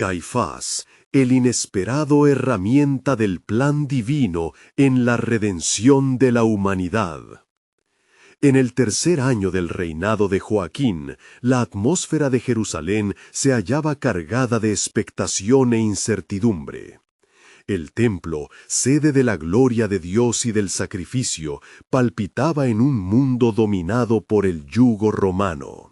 Caifás, el inesperado herramienta del plan divino en la redención de la humanidad. En el tercer año del reinado de Joaquín, la atmósfera de Jerusalén se hallaba cargada de expectación e incertidumbre. El templo, sede de la gloria de Dios y del sacrificio, palpitaba en un mundo dominado por el yugo romano.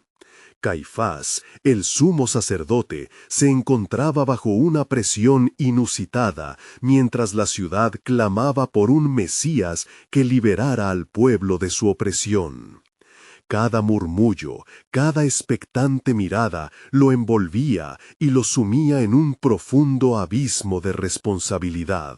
Caifás, el sumo sacerdote, se encontraba bajo una presión inusitada, mientras la ciudad clamaba por un Mesías que liberara al pueblo de su opresión. Cada murmullo, cada expectante mirada lo envolvía y lo sumía en un profundo abismo de responsabilidad.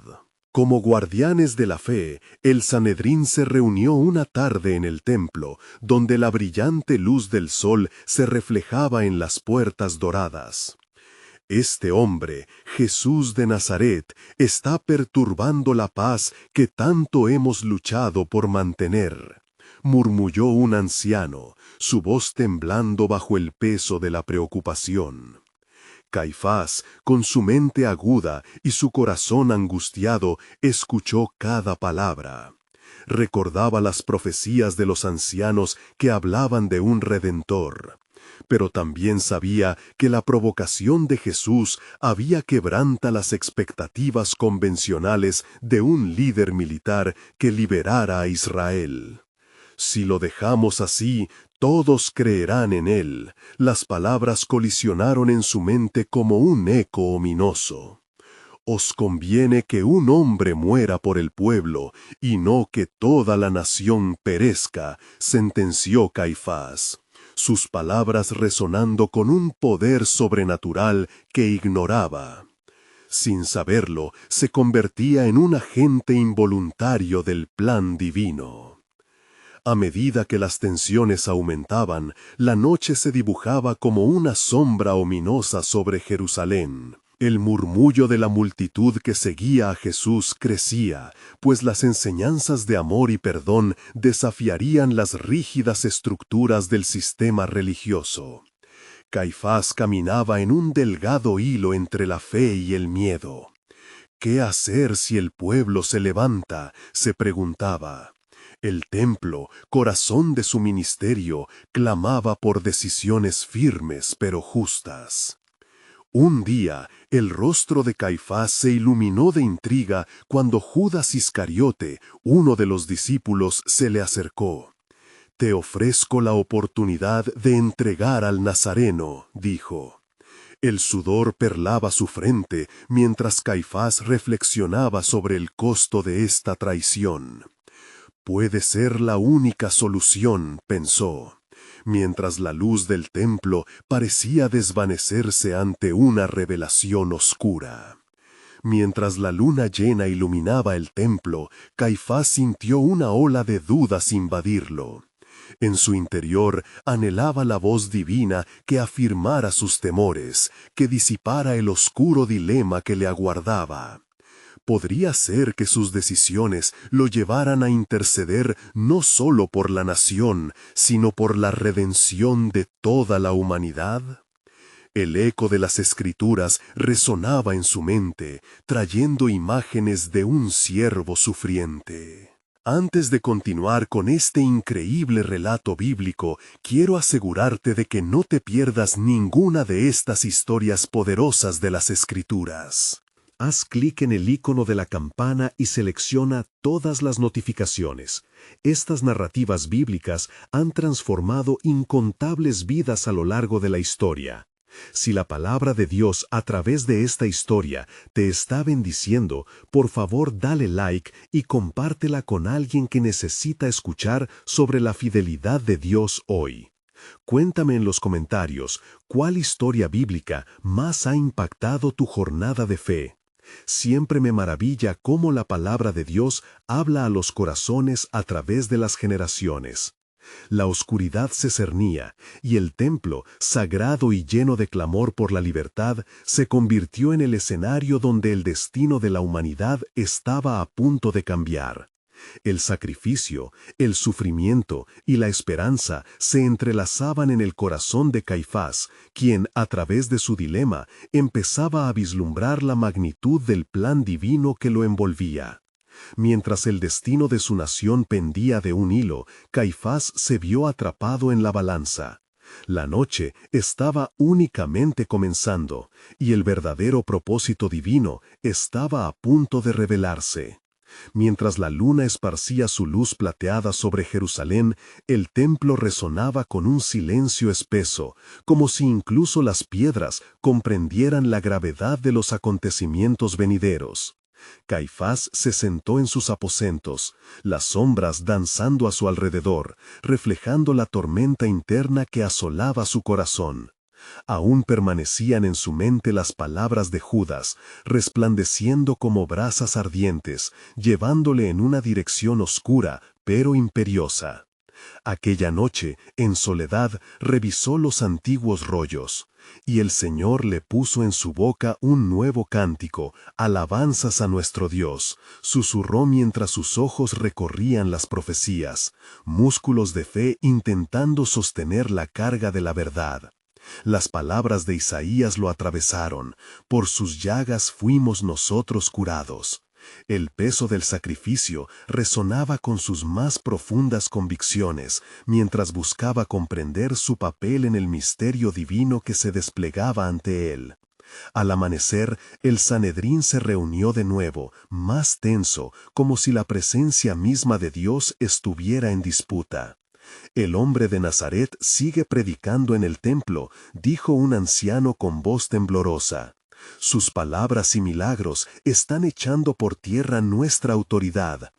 Como guardianes de la fe, el Sanedrín se reunió una tarde en el templo, donde la brillante luz del sol se reflejaba en las puertas doradas. Este hombre, Jesús de Nazaret, está perturbando la paz que tanto hemos luchado por mantener, murmulló un anciano, su voz temblando bajo el peso de la preocupación. Caifás, con su mente aguda y su corazón angustiado, escuchó cada palabra. Recordaba las profecías de los ancianos que hablaban de un Redentor. Pero también sabía que la provocación de Jesús había quebrantado las expectativas convencionales de un líder militar que liberara a Israel. Si lo dejamos así, todos creerán en él. Las palabras colisionaron en su mente como un eco ominoso. Os conviene que un hombre muera por el pueblo, y no que toda la nación perezca, sentenció Caifás, sus palabras resonando con un poder sobrenatural que ignoraba. Sin saberlo, se convertía en un agente involuntario del plan divino. A medida que las tensiones aumentaban, la noche se dibujaba como una sombra ominosa sobre Jerusalén. El murmullo de la multitud que seguía a Jesús crecía, pues las enseñanzas de amor y perdón desafiarían las rígidas estructuras del sistema religioso. Caifás caminaba en un delgado hilo entre la fe y el miedo. ¿Qué hacer si el pueblo se levanta?, se preguntaba. El templo, corazón de su ministerio, clamaba por decisiones firmes pero justas. Un día, el rostro de Caifás se iluminó de intriga cuando Judas Iscariote, uno de los discípulos, se le acercó. «Te ofrezco la oportunidad de entregar al Nazareno», dijo. El sudor perlaba su frente mientras Caifás reflexionaba sobre el costo de esta traición. Puede ser la única solución, pensó, mientras la luz del templo parecía desvanecerse ante una revelación oscura. Mientras la luna llena iluminaba el templo, Caifás sintió una ola de dudas invadirlo. En su interior anhelaba la voz divina que afirmara sus temores, que disipara el oscuro dilema que le aguardaba. Podría ser que sus decisiones lo llevaran a interceder no solo por la nación, sino por la redención de toda la humanidad. El eco de las Escrituras resonaba en su mente, trayendo imágenes de un siervo sufriente. Antes de continuar con este increíble relato bíblico, quiero asegurarte de que no te pierdas ninguna de estas historias poderosas de las Escrituras. Haz clic en el icono de la campana y selecciona todas las notificaciones. Estas narrativas bíblicas han transformado incontables vidas a lo largo de la historia. Si la palabra de Dios a través de esta historia te está bendiciendo, por favor dale like y compártela con alguien que necesita escuchar sobre la fidelidad de Dios hoy. Cuéntame en los comentarios cuál historia bíblica más ha impactado tu jornada de fe. Siempre me maravilla cómo la palabra de Dios habla a los corazones a través de las generaciones. La oscuridad se cernía, y el templo, sagrado y lleno de clamor por la libertad, se convirtió en el escenario donde el destino de la humanidad estaba a punto de cambiar. El sacrificio, el sufrimiento y la esperanza se entrelazaban en el corazón de Caifás, quien, a través de su dilema, empezaba a vislumbrar la magnitud del plan divino que lo envolvía. Mientras el destino de su nación pendía de un hilo, Caifás se vio atrapado en la balanza. La noche estaba únicamente comenzando, y el verdadero propósito divino estaba a punto de revelarse. Mientras la luna esparcía su luz plateada sobre Jerusalén, el templo resonaba con un silencio espeso, como si incluso las piedras comprendieran la gravedad de los acontecimientos venideros. Caifás se sentó en sus aposentos, las sombras danzando a su alrededor, reflejando la tormenta interna que asolaba su corazón. Aún permanecían en su mente las palabras de Judas, resplandeciendo como brasas ardientes, llevándole en una dirección oscura, pero imperiosa. Aquella noche, en soledad, revisó los antiguos rollos, y el Señor le puso en su boca un nuevo cántico, alabanzas a nuestro Dios. Susurró mientras sus ojos recorrían las profecías, músculos de fe intentando sostener la carga de la verdad. Las palabras de Isaías lo atravesaron, por sus llagas fuimos nosotros curados. El peso del sacrificio resonaba con sus más profundas convicciones, mientras buscaba comprender su papel en el misterio divino que se desplegaba ante él. Al amanecer, el Sanedrín se reunió de nuevo, más tenso, como si la presencia misma de Dios estuviera en disputa. «El hombre de Nazaret sigue predicando en el templo», dijo un anciano con voz temblorosa. «Sus palabras y milagros están echando por tierra nuestra autoridad».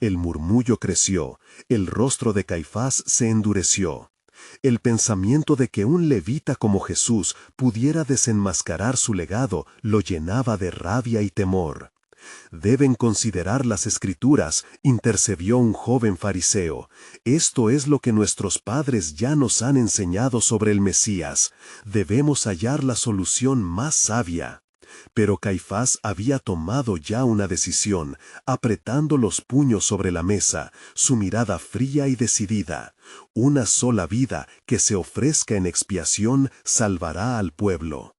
El murmullo creció, el rostro de Caifás se endureció. El pensamiento de que un levita como Jesús pudiera desenmascarar su legado lo llenaba de rabia y temor. «Deben considerar las Escrituras», intercedió un joven fariseo. «Esto es lo que nuestros padres ya nos han enseñado sobre el Mesías. Debemos hallar la solución más sabia». Pero Caifás había tomado ya una decisión, apretando los puños sobre la mesa, su mirada fría y decidida. Una sola vida que se ofrezca en expiación salvará al pueblo.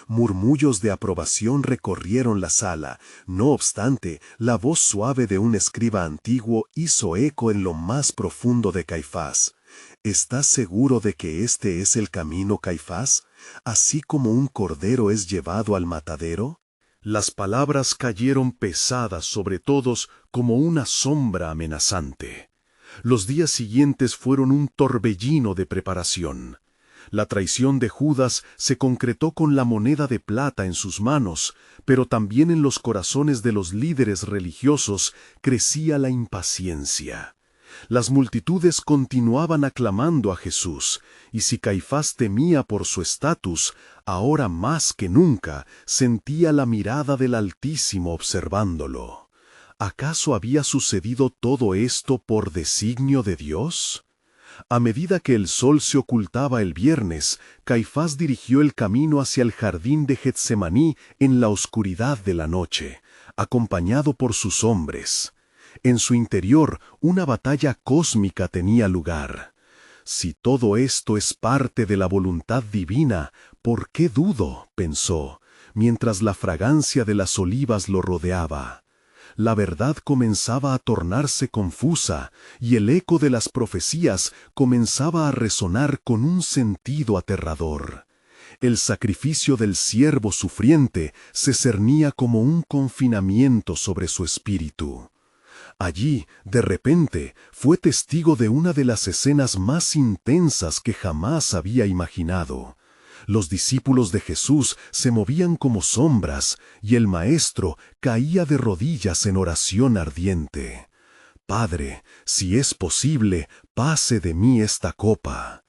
Murmullos de aprobación recorrieron la sala. No obstante, la voz suave de un escriba antiguo hizo eco en lo más profundo de Caifás. «¿Estás seguro de que este es el camino, Caifás? Así como un cordero es llevado al matadero». Las palabras cayeron pesadas sobre todos como una sombra amenazante. Los días siguientes fueron un torbellino de preparación. La traición de Judas se concretó con la moneda de plata en sus manos, pero también en los corazones de los líderes religiosos crecía la impaciencia. Las multitudes continuaban aclamando a Jesús, y si Caifás temía por su estatus, ahora más que nunca sentía la mirada del Altísimo observándolo. ¿Acaso había sucedido todo esto por designio de Dios? A medida que el sol se ocultaba el viernes, Caifás dirigió el camino hacia el jardín de Getsemaní en la oscuridad de la noche, acompañado por sus hombres. En su interior, una batalla cósmica tenía lugar. «Si todo esto es parte de la voluntad divina, ¿por qué dudo?», pensó, mientras la fragancia de las olivas lo rodeaba. La verdad comenzaba a tornarse confusa, y el eco de las profecías comenzaba a resonar con un sentido aterrador. El sacrificio del siervo sufriente se cernía como un confinamiento sobre su espíritu. Allí, de repente, fue testigo de una de las escenas más intensas que jamás había imaginado. Los discípulos de Jesús se movían como sombras, y el Maestro caía de rodillas en oración ardiente. «Padre, si es posible, pase de mí esta copa».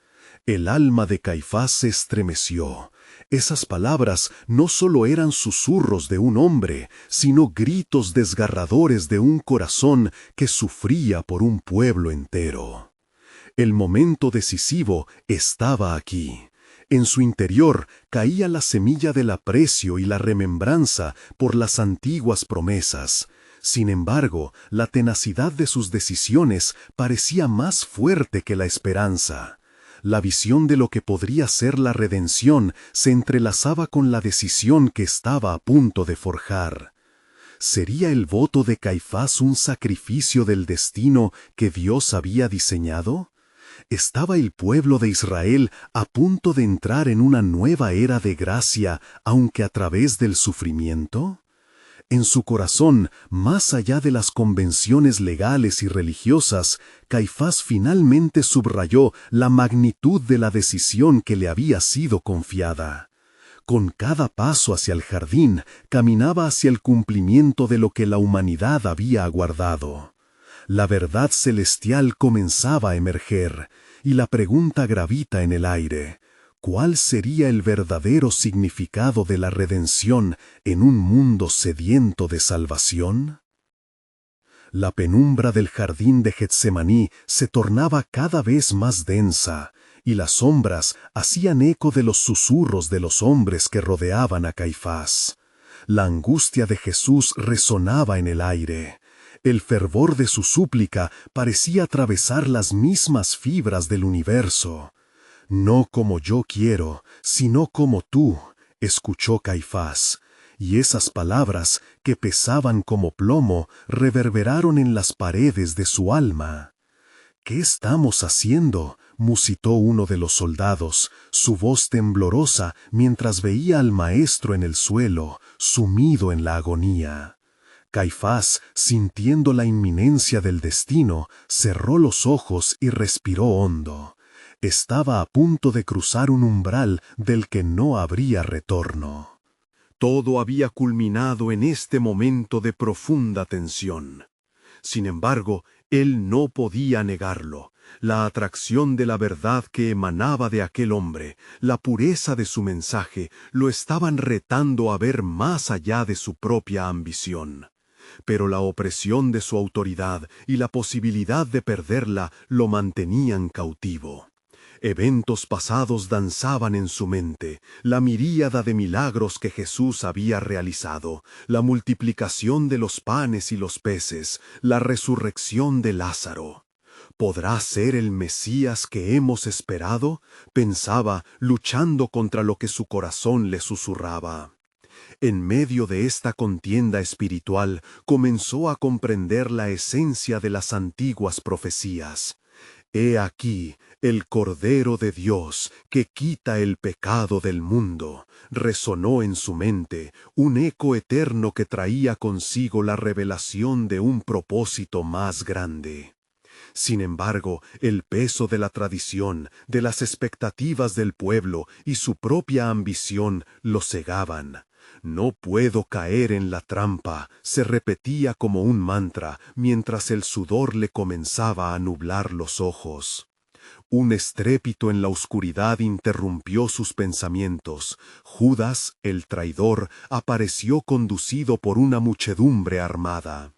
El alma de Caifás se estremeció. Esas palabras no solo eran susurros de un hombre, sino gritos desgarradores de un corazón que sufría por un pueblo entero. El momento decisivo estaba aquí. En su interior caía la semilla del aprecio y la remembranza por las antiguas promesas. Sin embargo, la tenacidad de sus decisiones parecía más fuerte que la esperanza. La visión de lo que podría ser la redención se entrelazaba con la decisión que estaba a punto de forjar. ¿Sería el voto de Caifás un sacrificio del destino que Dios había diseñado? ¿Estaba el pueblo de Israel a punto de entrar en una nueva era de gracia, aunque a través del sufrimiento? En su corazón, más allá de las convenciones legales y religiosas, Caifás finalmente subrayó la magnitud de la decisión que le había sido confiada. Con cada paso hacia el jardín, caminaba hacia el cumplimiento de lo que la humanidad había aguardado. La verdad celestial comenzaba a emerger, y la pregunta gravita en el aire: ¿cuál sería el verdadero significado de la redención en un mundo sediento de salvación? La penumbra del jardín de Getsemaní se tornaba cada vez más densa, y las sombras hacían eco de los susurros de los hombres que rodeaban a Caifás. La angustia de Jesús resonaba en el aire. El fervor de su súplica parecía atravesar las mismas fibras del universo. «No como yo quiero, sino como tú», escuchó Caifás, y esas palabras, que pesaban como plomo, reverberaron en las paredes de su alma. «¿Qué estamos haciendo?», musitó uno de los soldados, su voz temblorosa mientras veía al maestro en el suelo, sumido en la agonía. Caifás, sintiendo la inminencia del destino, cerró los ojos y respiró hondo. Estaba a punto de cruzar un umbral del que no habría retorno. Todo había culminado en este momento de profunda tensión. Sin embargo, él no podía negarlo. La atracción de la verdad que emanaba de aquel hombre, la pureza de su mensaje, lo estaban retando a ver más allá de su propia ambición. Pero la opresión de su autoridad y la posibilidad de perderla lo mantenían cautivo. Eventos pasados danzaban en su mente, la miríada de milagros que Jesús había realizado, la multiplicación de los panes y los peces, la resurrección de Lázaro. ¿Podrá ser el Mesías que hemos esperado?, pensaba, luchando contra lo que su corazón le susurraba. En medio de esta contienda espiritual, comenzó a comprender la esencia de las antiguas profecías. «He aquí, el Cordero de Dios, que quita el pecado del mundo», resonó en su mente, un eco eterno que traía consigo la revelación de un propósito más grande. Sin embargo, el peso de la tradición, de las expectativas del pueblo y su propia ambición lo cegaban. «No puedo caer en la trampa», se repetía como un mantra, mientras el sudor le comenzaba a nublar los ojos. Un estrépito en la oscuridad interrumpió sus pensamientos. Judas, el traidor, apareció conducido por una muchedumbre armada.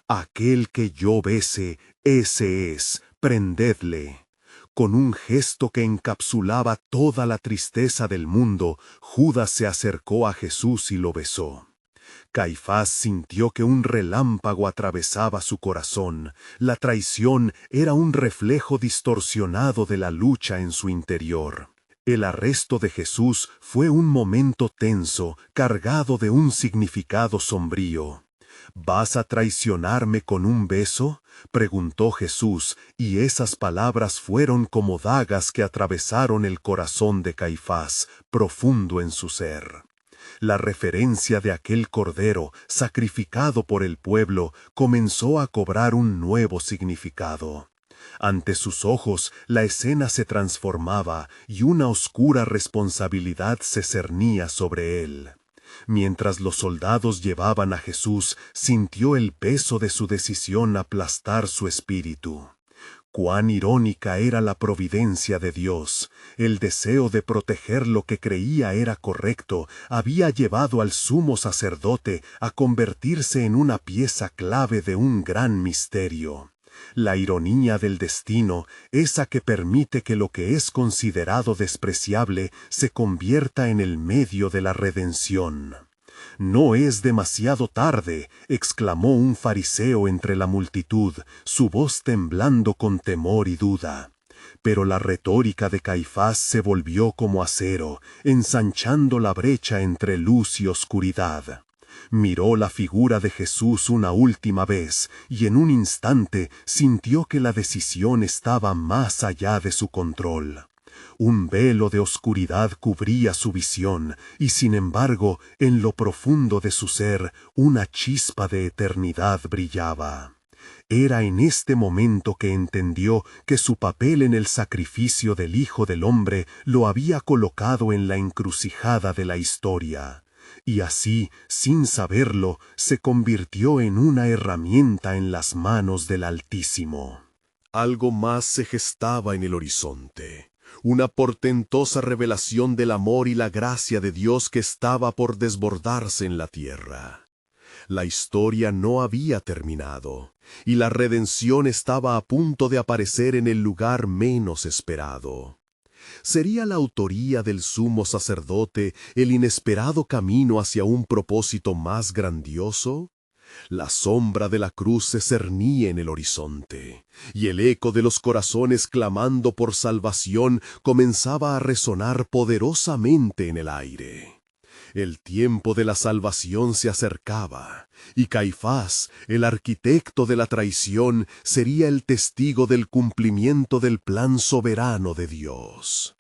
«Aquel que yo bese, ese es, prendedle». Con un gesto que encapsulaba toda la tristeza del mundo, Judas se acercó a Jesús y lo besó. Caifás sintió que un relámpago atravesaba su corazón. La traición era un reflejo distorsionado de la lucha en su interior. El arresto de Jesús fue un momento tenso, cargado de un significado sombrío. «¿Vas a traicionarme con un beso?», preguntó Jesús, y esas palabras fueron como dagas que atravesaron el corazón de Caifás, profundo en su ser. La referencia de aquel cordero, sacrificado por el pueblo, comenzó a cobrar un nuevo significado. Ante sus ojos la escena se transformaba y una oscura responsabilidad se cernía sobre él. Mientras los soldados llevaban a Jesús, sintió el peso de su decisión aplastar su espíritu. Cuán irónica era la providencia de Dios. El deseo de proteger lo que creía era correcto había llevado al sumo sacerdote a convertirse en una pieza clave de un gran misterio. La ironía del destino, esa que permite que lo que es considerado despreciable se convierta en el medio de la redención. «No es demasiado tarde», exclamó un fariseo entre la multitud, su voz temblando con temor y duda. Pero la retórica de Caifás se volvió como acero, ensanchando la brecha entre luz y oscuridad. Miró la figura de Jesús una última vez, y en un instante sintió que la decisión estaba más allá de su control. Un velo de oscuridad cubría su visión, y sin embargo, en lo profundo de su ser, una chispa de eternidad brillaba. Era en este momento que entendió que su papel en el sacrificio del Hijo del Hombre lo había colocado en la encrucijada de la historia. Y así, sin saberlo, se convirtió en una herramienta en las manos del Altísimo. Algo más se gestaba en el horizonte. Una portentosa revelación del amor y la gracia de Dios que estaba por desbordarse en la tierra. La historia no había terminado, y la redención estaba a punto de aparecer en el lugar menos esperado. ¿Sería la autoría del sumo sacerdote el inesperado camino hacia un propósito más grandioso? La sombra de la cruz se cernía en el horizonte, y el eco de los corazones clamando por salvación comenzaba a resonar poderosamente en el aire. El tiempo de la salvación se acercaba, y Caifás, el arquitecto de la traición, sería el testigo del cumplimiento del plan soberano de Dios.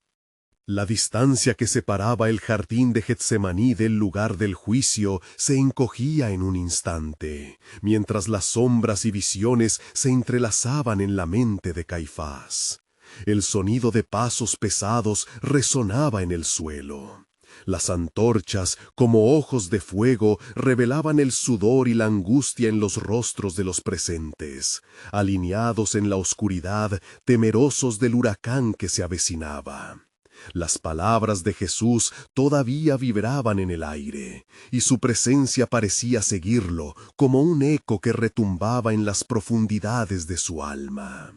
La distancia que separaba el jardín de Getsemaní del lugar del juicio se encogía en un instante, mientras las sombras y visiones se entrelazaban en la mente de Caifás. El sonido de pasos pesados resonaba en el suelo. Las antorchas, como ojos de fuego, revelaban el sudor y la angustia en los rostros de los presentes, alineados en la oscuridad, temerosos del huracán que se avecinaba. Las palabras de Jesús todavía vibraban en el aire, y su presencia parecía seguirlo, como un eco que retumbaba en las profundidades de su alma.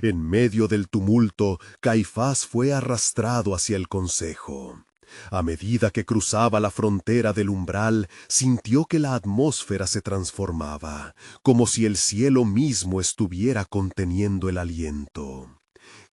En medio del tumulto, Caifás fue arrastrado hacia el consejo. A medida que cruzaba la frontera del umbral, sintió que la atmósfera se transformaba, como si el cielo mismo estuviera conteniendo el aliento.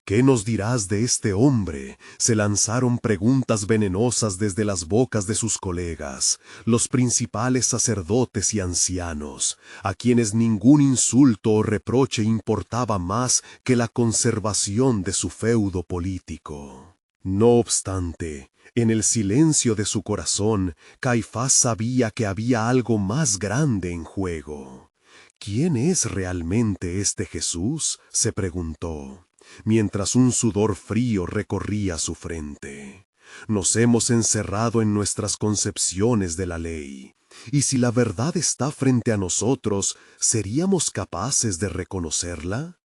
«¿Qué nos dirás de este hombre?», se lanzaron preguntas venenosas desde las bocas de sus colegas, los principales sacerdotes y ancianos, a quienes ningún insulto o reproche importaba más que la conservación de su feudo político. No obstante, en el silencio de su corazón, Caifás sabía que había algo más grande en juego. «¿Quién es realmente este Jesús?», se preguntó, mientras un sudor frío recorría su frente. Nos hemos encerrado en nuestras concepciones de la ley, y si la verdad está frente a nosotros, ¿seríamos capaces de reconocerla?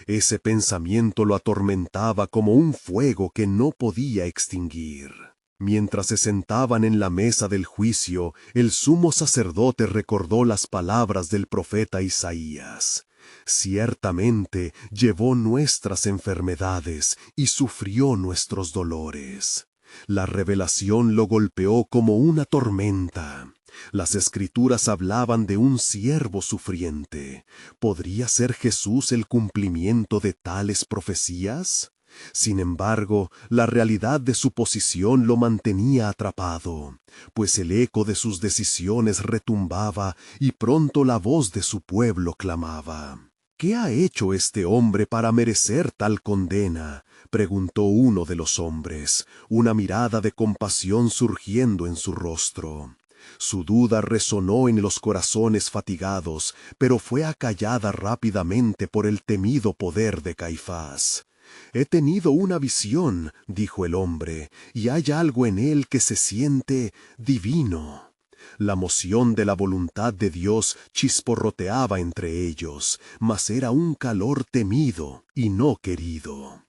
Ese pensamiento lo atormentaba como un fuego que no podía extinguir. Mientras se sentaban en la mesa del juicio, el sumo sacerdote recordó las palabras del profeta Isaías. «Ciertamente llevó nuestras enfermedades y sufrió nuestros dolores». La revelación lo golpeó como una tormenta. Las Escrituras hablaban de un siervo sufriente. ¿Podría ser Jesús el cumplimiento de tales profecías? Sin embargo, la realidad de su posición lo mantenía atrapado, pues el eco de sus decisiones retumbaba y pronto la voz de su pueblo clamaba. «¿Qué ha hecho este hombre para merecer tal condena?», preguntó uno de los hombres, una mirada de compasión surgiendo en su rostro. Su duda resonó en los corazones fatigados, pero fue acallada rápidamente por el temido poder de Caifás. «He tenido una visión», dijo el hombre, «y hay algo en él que se siente divino». La moción de la voluntad de Dios chisporroteaba entre ellos, mas era un calor temido y no querido.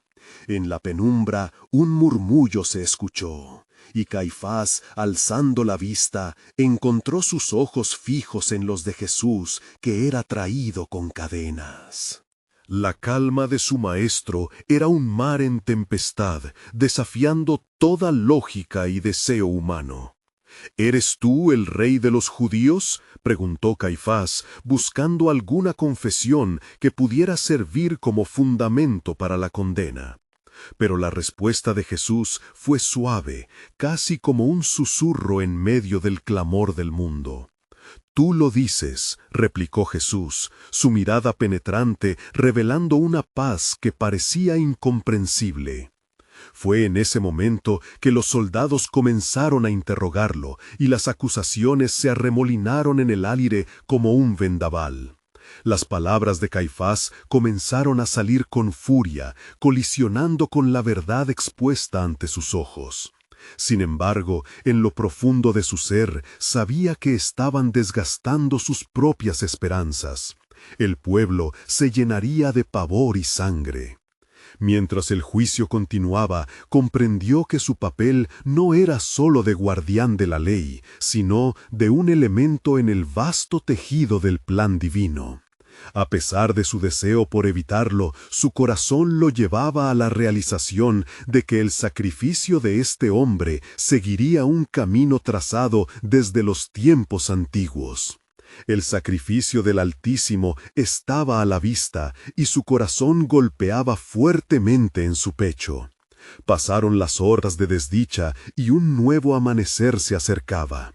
En la penumbra un murmullo se escuchó, y Caifás, alzando la vista, encontró sus ojos fijos en los de Jesús, que era traído con cadenas. La calma de su maestro era un mar en tempestad, desafiando toda lógica y deseo humano. ¿Eres tú el rey de los judíos?, preguntó Caifás, buscando alguna confesión que pudiera servir como fundamento para la condena. Pero la respuesta de Jesús fue suave, casi como un susurro en medio del clamor del mundo. «Tú lo dices», replicó Jesús, su mirada penetrante revelando una paz que parecía incomprensible. Fue en ese momento que los soldados comenzaron a interrogarlo y las acusaciones se arremolinaron en el aire como un vendaval. Las palabras de Caifás comenzaron a salir con furia, colisionando con la verdad expuesta ante sus ojos. Sin embargo, en lo profundo de su ser, sabía que estaban desgastando sus propias esperanzas. El pueblo se llenaría de pavor y sangre. Mientras el juicio continuaba, comprendió que su papel no era solo de guardián de la ley, sino de un elemento en el vasto tejido del plan divino. A pesar de su deseo por evitarlo, su corazón lo llevaba a la realización de que el sacrificio de este hombre seguiría un camino trazado desde los tiempos antiguos. El sacrificio del Altísimo estaba a la vista y su corazón golpeaba fuertemente en su pecho. Pasaron las horas de desdicha y un nuevo amanecer se acercaba.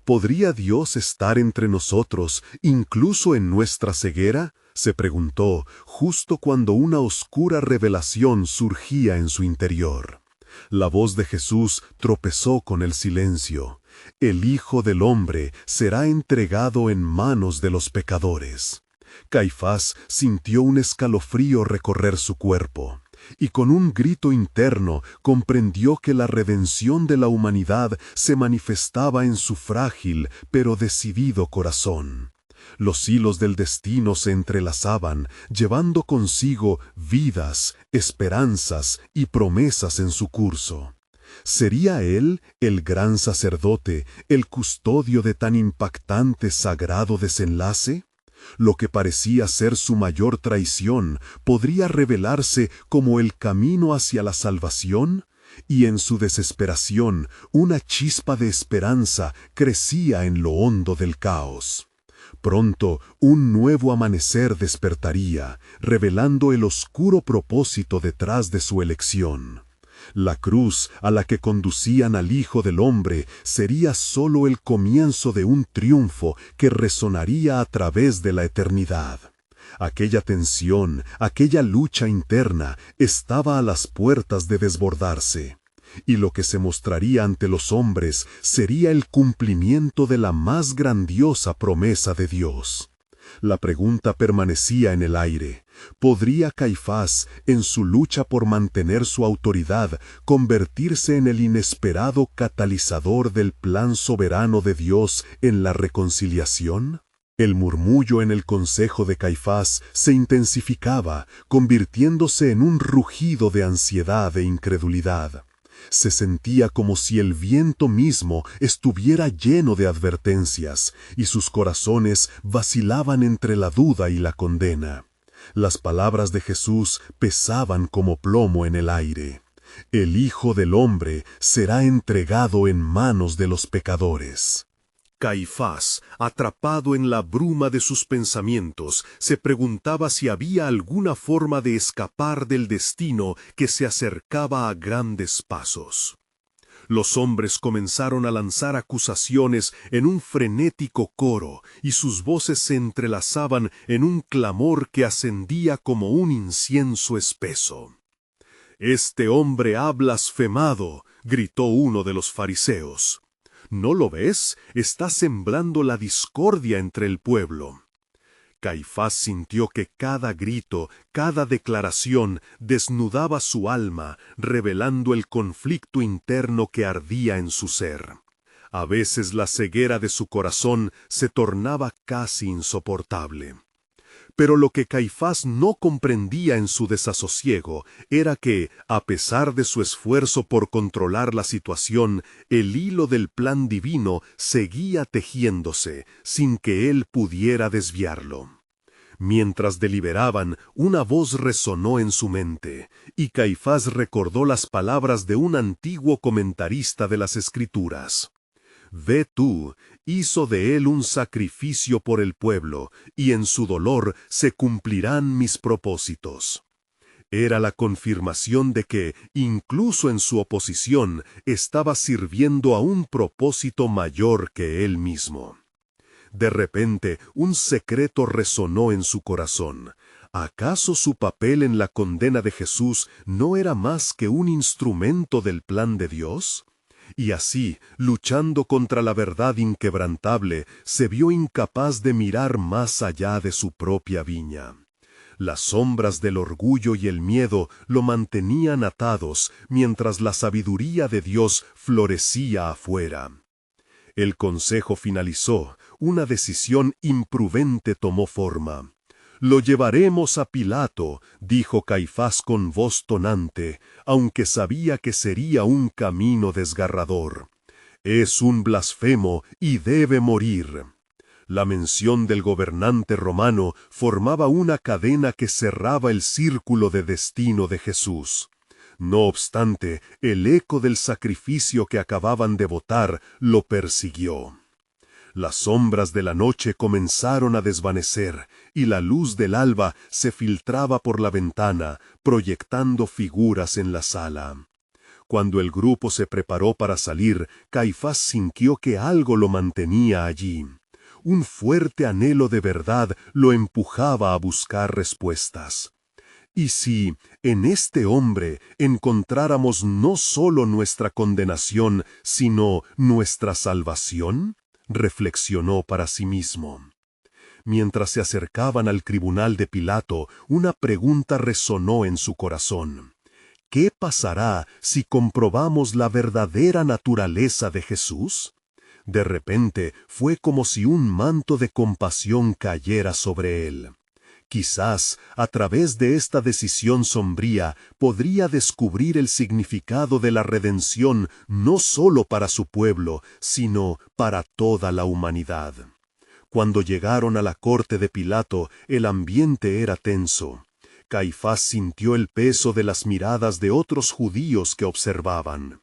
¿Podría Dios estar entre nosotros, incluso en nuestra ceguera?, se preguntó, justo cuando una oscura revelación surgía en su interior. La voz de Jesús tropezó con el silencio. El Hijo del Hombre será entregado en manos de los pecadores. Caifás sintió un escalofrío recorrer su cuerpo, y con un grito interno comprendió que la redención de la humanidad se manifestaba en su frágil pero decidido corazón. Los hilos del destino se entrelazaban, llevando consigo vidas, esperanzas y promesas en su curso. ¿Sería él, el gran sacerdote, el custodio de tan impactante sagrado desenlace? Lo que parecía ser su mayor traición podría revelarse como el camino hacia la salvación, y en su desesperación una chispa de esperanza crecía en lo hondo del caos. Pronto un nuevo amanecer despertaría, revelando el oscuro propósito detrás de su elección. La cruz a la que conducían al Hijo del Hombre sería solo el comienzo de un triunfo que resonaría a través de la eternidad. Aquella tensión, aquella lucha interna, estaba a las puertas de desbordarse. Y lo que se mostraría ante los hombres sería el cumplimiento de la más grandiosa promesa de Dios. La pregunta permanecía en el aire. ¿Podría Caifás, en su lucha por mantener su autoridad, convertirse en el inesperado catalizador del plan soberano de Dios en la reconciliación? El murmullo en el consejo de Caifás se intensificaba, convirtiéndose en un rugido de ansiedad e incredulidad. Se sentía como si el viento mismo estuviera lleno de advertencias, y sus corazones vacilaban entre la duda y la condena. Las palabras de Jesús pesaban como plomo en el aire. El Hijo del Hombre será entregado en manos de los pecadores. Caifás, atrapado en la bruma de sus pensamientos, se preguntaba si había alguna forma de escapar del destino que se acercaba a grandes pasos. Los hombres comenzaron a lanzar acusaciones en un frenético coro, y sus voces se entrelazaban en un clamor que ascendía como un incienso espeso. «Este hombre ha blasfemado», gritó uno de los fariseos. ¿No lo ves? Está sembrando la discordia entre el pueblo. Caifás sintió que cada grito, cada declaración desnudaba su alma, revelando el conflicto interno que ardía en su ser. A veces la ceguera de su corazón se tornaba casi insoportable. Pero lo que Caifás no comprendía en su desasosiego era que, a pesar de su esfuerzo por controlar la situación, el hilo del plan divino seguía tejiéndose, sin que él pudiera desviarlo. Mientras deliberaban, una voz resonó en su mente, y Caifás recordó las palabras de un antiguo comentarista de las Escrituras. Ve tú, hizo de él un sacrificio por el pueblo, y en su dolor se cumplirán mis propósitos. Era la confirmación de que, incluso en su oposición, estaba sirviendo a un propósito mayor que él mismo. De repente, un secreto resonó en su corazón. ¿Acaso su papel en la condena de Jesús no era más que un instrumento del plan de Dios? Y así, luchando contra la verdad inquebrantable, se vio incapaz de mirar más allá de su propia viña. Las sombras del orgullo y el miedo lo mantenían atados, mientras la sabiduría de Dios florecía afuera. El consejo finalizó, una decisión imprudente tomó forma. «Lo llevaremos a Pilato», dijo Caifás con voz tonante, aunque sabía que sería un camino desgarrador. «Es un blasfemo y debe morir». La mención del gobernante romano formaba una cadena que cerraba el círculo de destino de Jesús. No obstante, el eco del sacrificio que acababan de votar lo persiguió. Las sombras de la noche comenzaron a desvanecer, y la luz del alba se filtraba por la ventana, proyectando figuras en la sala. Cuando el grupo se preparó para salir, Caifás sintió que algo lo mantenía allí. Un fuerte anhelo de verdad lo empujaba a buscar respuestas. ¿Y si en este hombre encontráramos no solo nuestra condenación, sino nuestra salvación? Reflexionó para sí mismo. Mientras se acercaban al tribunal de Pilato, una pregunta resonó en su corazón. ¿Qué pasará si comprobamos la verdadera naturaleza de Jesús? De repente fue como si un manto de compasión cayera sobre él. Quizás, a través de esta decisión sombría, podría descubrir el significado de la redención no solo para su pueblo, sino para toda la humanidad. Cuando llegaron a la corte de Pilato, el ambiente era tenso. Caifás sintió el peso de las miradas de otros judíos que observaban.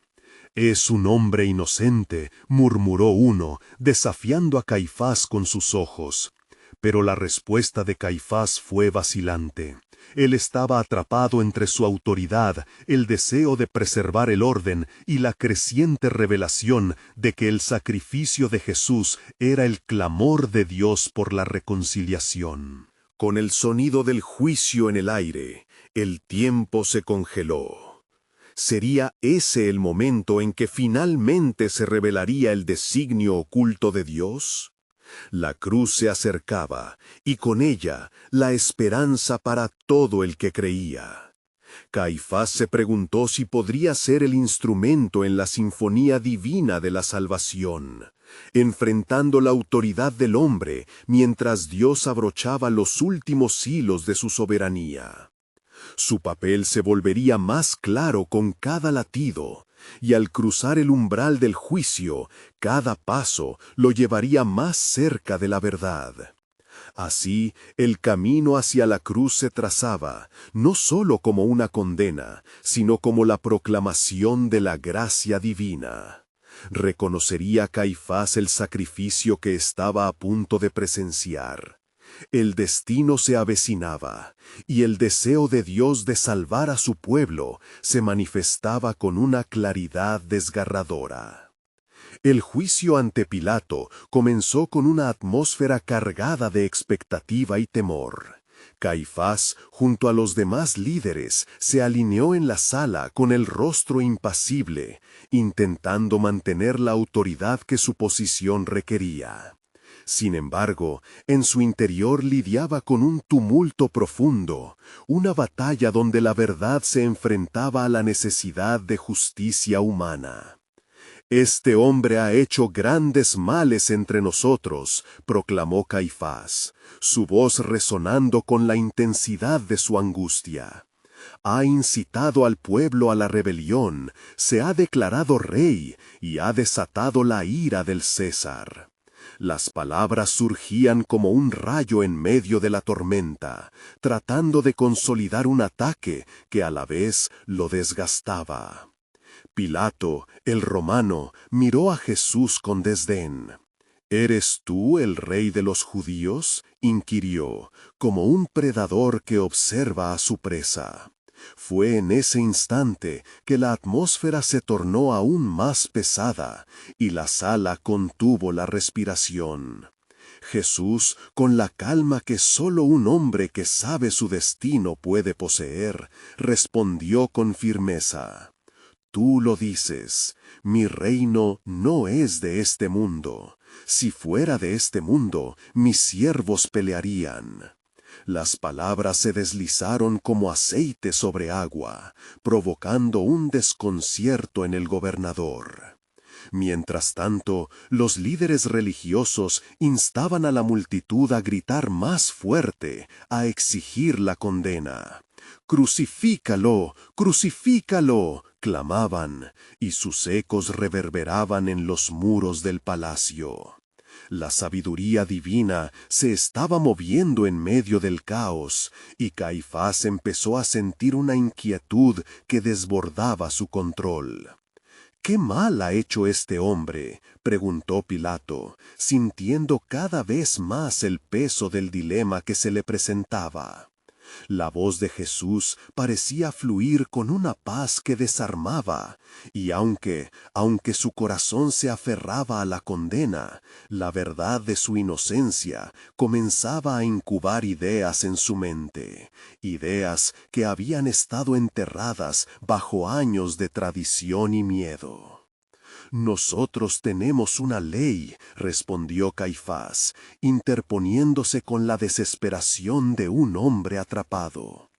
«Es un hombre inocente», murmuró uno, desafiando a Caifás con sus ojos. Pero la respuesta de Caifás fue vacilante. Él estaba atrapado entre su autoridad, el deseo de preservar el orden y la creciente revelación de que el sacrificio de Jesús era el clamor de Dios por la reconciliación. Con el sonido del juicio en el aire, el tiempo se congeló. ¿Sería ese el momento en que finalmente se revelaría el designio oculto de Dios? La cruz se acercaba, y con ella la esperanza para todo el que creía. Caifás se preguntó si podría ser el instrumento en la sinfonía divina de la salvación, enfrentando la autoridad del hombre mientras Dios abrochaba los últimos hilos de su soberanía. Su papel se volvería más claro con cada latido, y al cruzar el umbral del juicio, cada paso lo llevaría más cerca de la verdad. Así, el camino hacia la cruz se trazaba, no solo como una condena, sino como la proclamación de la gracia divina. ¿Reconocería Caifás el sacrificio que estaba a punto de presenciar? El destino se avecinaba, y el deseo de Dios de salvar a su pueblo se manifestaba con una claridad desgarradora. El juicio ante Pilato comenzó con una atmósfera cargada de expectativa y temor. Caifás, junto a los demás líderes, se alineó en la sala con el rostro impasible, intentando mantener la autoridad que su posición requería. Sin embargo, en su interior lidiaba con un tumulto profundo, una batalla donde la verdad se enfrentaba a la necesidad de justicia humana. «Este hombre ha hecho grandes males entre nosotros», proclamó Caifás, su voz resonando con la intensidad de su angustia. «Ha incitado al pueblo a la rebelión, se ha declarado rey y ha desatado la ira del César». Las palabras surgían como un rayo en medio de la tormenta, tratando de consolidar un ataque que a la vez lo desgastaba. Pilato, el romano, miró a Jesús con desdén. ¿Eres tú el rey de los judíos?, inquirió, como un predador que observa a su presa. Fue en ese instante que la atmósfera se tornó aún más pesada y la sala contuvo la respiración. Jesús, con la calma que solo un hombre que sabe su destino puede poseer, respondió con firmeza: Tú lo dices, mi reino no es de este mundo. Si fuera de este mundo, mis siervos pelearían. Las palabras se deslizaron como aceite sobre agua, provocando un desconcierto en el gobernador. Mientras tanto, los líderes religiosos instaban a la multitud a gritar más fuerte, a exigir la condena. «¡Crucifícalo! ¡Crucifícalo!», clamaban, y sus ecos reverberaban en los muros del palacio. La sabiduría divina se estaba moviendo en medio del caos, y Caifás empezó a sentir una inquietud que desbordaba su control. «¿Qué mal ha hecho este hombre?», preguntó Pilato, sintiendo cada vez más el peso del dilema que se le presentaba. La voz de Jesús parecía fluir con una paz que desarmaba, y aunque su corazón se aferraba a la condena, la verdad de su inocencia comenzaba a incubar ideas en su mente, ideas que habían estado enterradas bajo años de tradición y miedo. «Nosotros tenemos una ley», respondió Caifás, interponiéndose con la desesperación de un hombre atrapado.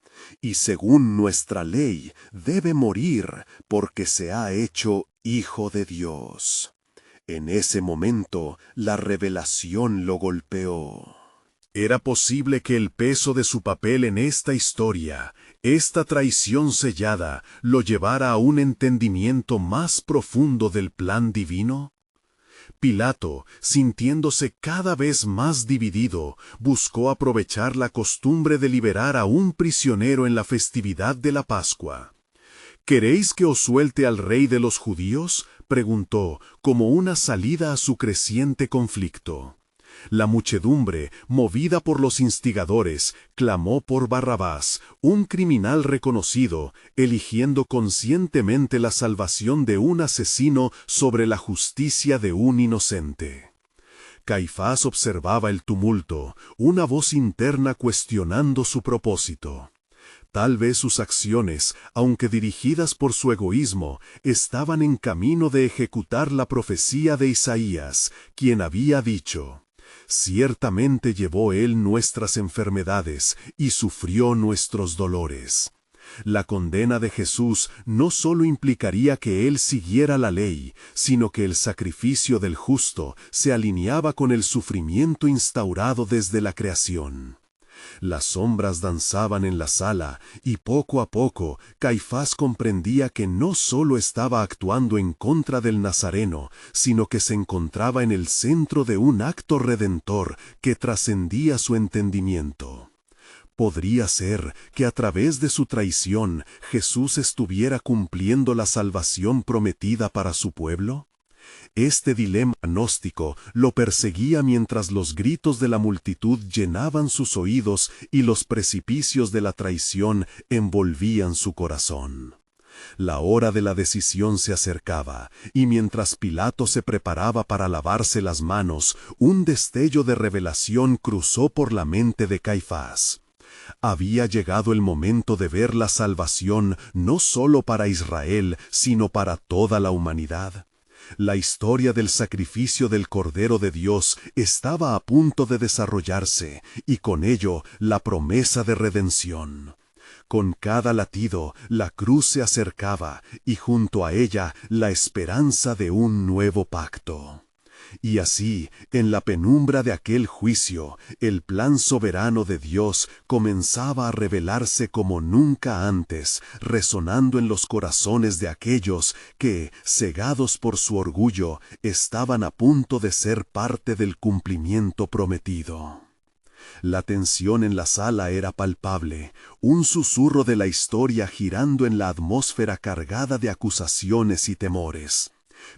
«Y según nuestra ley, debe morir porque se ha hecho hijo de Dios». En ese momento, la revelación lo golpeó. Era posible que el peso de su papel en esta historia, esta traición sellada, lo llevara a un entendimiento más profundo del plan divino. Pilato, sintiéndose cada vez más dividido, buscó aprovechar la costumbre de liberar a un prisionero en la festividad de la Pascua. «¿Queréis que os suelte al rey de los judíos?», preguntó, como una salida a su creciente conflicto. La muchedumbre, movida por los instigadores, clamó por Barrabás, un criminal reconocido, eligiendo conscientemente la salvación de un asesino sobre la justicia de un inocente. Caifás observaba el tumulto, una voz interna cuestionando su propósito. Tal vez sus acciones, aunque dirigidas por su egoísmo, estaban en camino de ejecutar la profecía de Isaías, quien había dicho: «Ciertamente llevó él nuestras enfermedades y sufrió nuestros dolores». La condena de Jesús no solo implicaría que él siguiera la ley, sino que el sacrificio del justo se alineaba con el sufrimiento instaurado desde la creación. Las sombras danzaban en la sala, y poco a poco Caifás comprendía que no solo estaba actuando en contra del Nazareno, sino que se encontraba en el centro de un acto redentor que trascendía su entendimiento. ¿Podría ser que a través de su traición Jesús estuviera cumpliendo la salvación prometida para su pueblo? Este dilema gnóstico lo perseguía mientras los gritos de la multitud llenaban sus oídos y los precipicios de la traición envolvían su corazón. La hora de la decisión se acercaba, y mientras Pilato se preparaba para lavarse las manos, un destello de revelación cruzó por la mente de Caifás. Había llegado el momento de ver la salvación no solo para Israel, sino para toda la humanidad. La historia del sacrificio del Cordero de Dios estaba a punto de desarrollarse, y con ello la promesa de redención. Con cada latido, la cruz se acercaba, y junto a ella la esperanza de un nuevo pacto. Y así, en la penumbra de aquel juicio, el plan soberano de Dios comenzaba a revelarse como nunca antes, resonando en los corazones de aquellos que, cegados por su orgullo, estaban a punto de ser parte del cumplimiento prometido. La tensión en la sala era palpable, un susurro de la historia girando en la atmósfera cargada de acusaciones y temores.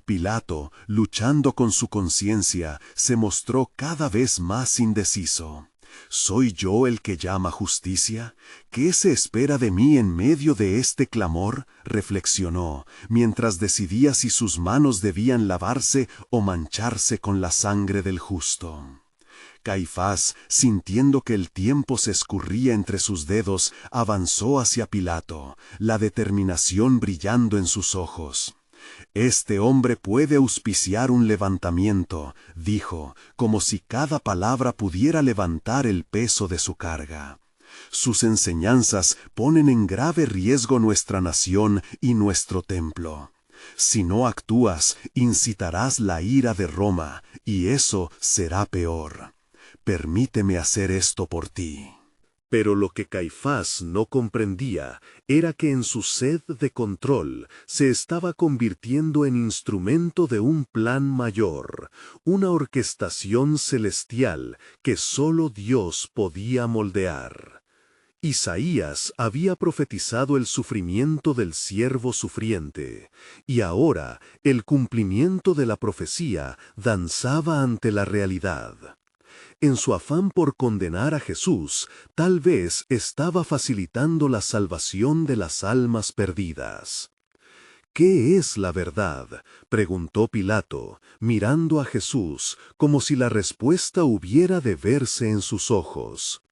Pilato, luchando con su conciencia, se mostró cada vez más indeciso. ¿Soy yo el que llama justicia? ¿Qué se espera de mí en medio de este clamor?, reflexionó, mientras decidía si sus manos debían lavarse o mancharse con la sangre del justo. Caifás, sintiendo que el tiempo se escurría entre sus dedos, avanzó hacia Pilato, la determinación brillando en sus ojos. «Este hombre puede auspiciar un levantamiento», dijo, como si cada palabra pudiera levantar el peso de su carga. «Sus enseñanzas ponen en grave riesgo nuestra nación y nuestro templo. Si no actúas, incitarás la ira de Roma, y eso será peor. Permíteme hacer esto por ti». Pero lo que Caifás no comprendía era que en su sed de control se estaba convirtiendo en instrumento de un plan mayor, una orquestación celestial que solo Dios podía moldear. Isaías había profetizado el sufrimiento del siervo sufriente, y ahora el cumplimiento de la profecía danzaba ante la realidad. En su afán por condenar a Jesús, tal vez estaba facilitando la salvación de las almas perdidas. «¿Qué es la verdad?», preguntó Pilato, mirando a Jesús como si la respuesta hubiera de verse en sus ojos.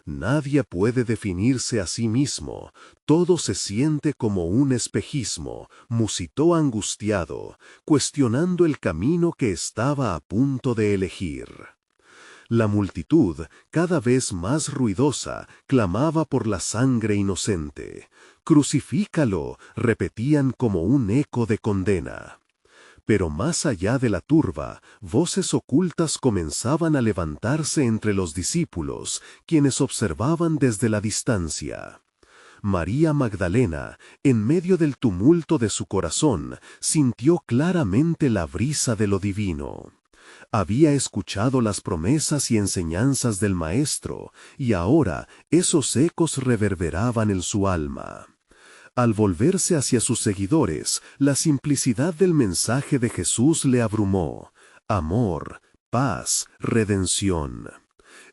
«Nadie puede definirse a sí mismo, todo se siente como un espejismo», musitó angustiado, cuestionando el camino que estaba a punto de elegir. La multitud, cada vez más ruidosa, clamaba por la sangre inocente. «¡Crucifícalo!», repetían como un eco de condena. Pero más allá de la turba, voces ocultas comenzaban a levantarse entre los discípulos, quienes observaban desde la distancia. María Magdalena, en medio del tumulto de su corazón, sintió claramente la brisa de lo divino. Había escuchado las promesas y enseñanzas del Maestro, y ahora esos ecos reverberaban en su alma. Al volverse hacia sus seguidores, la simplicidad del mensaje de Jesús le abrumó. Amor, paz, redención.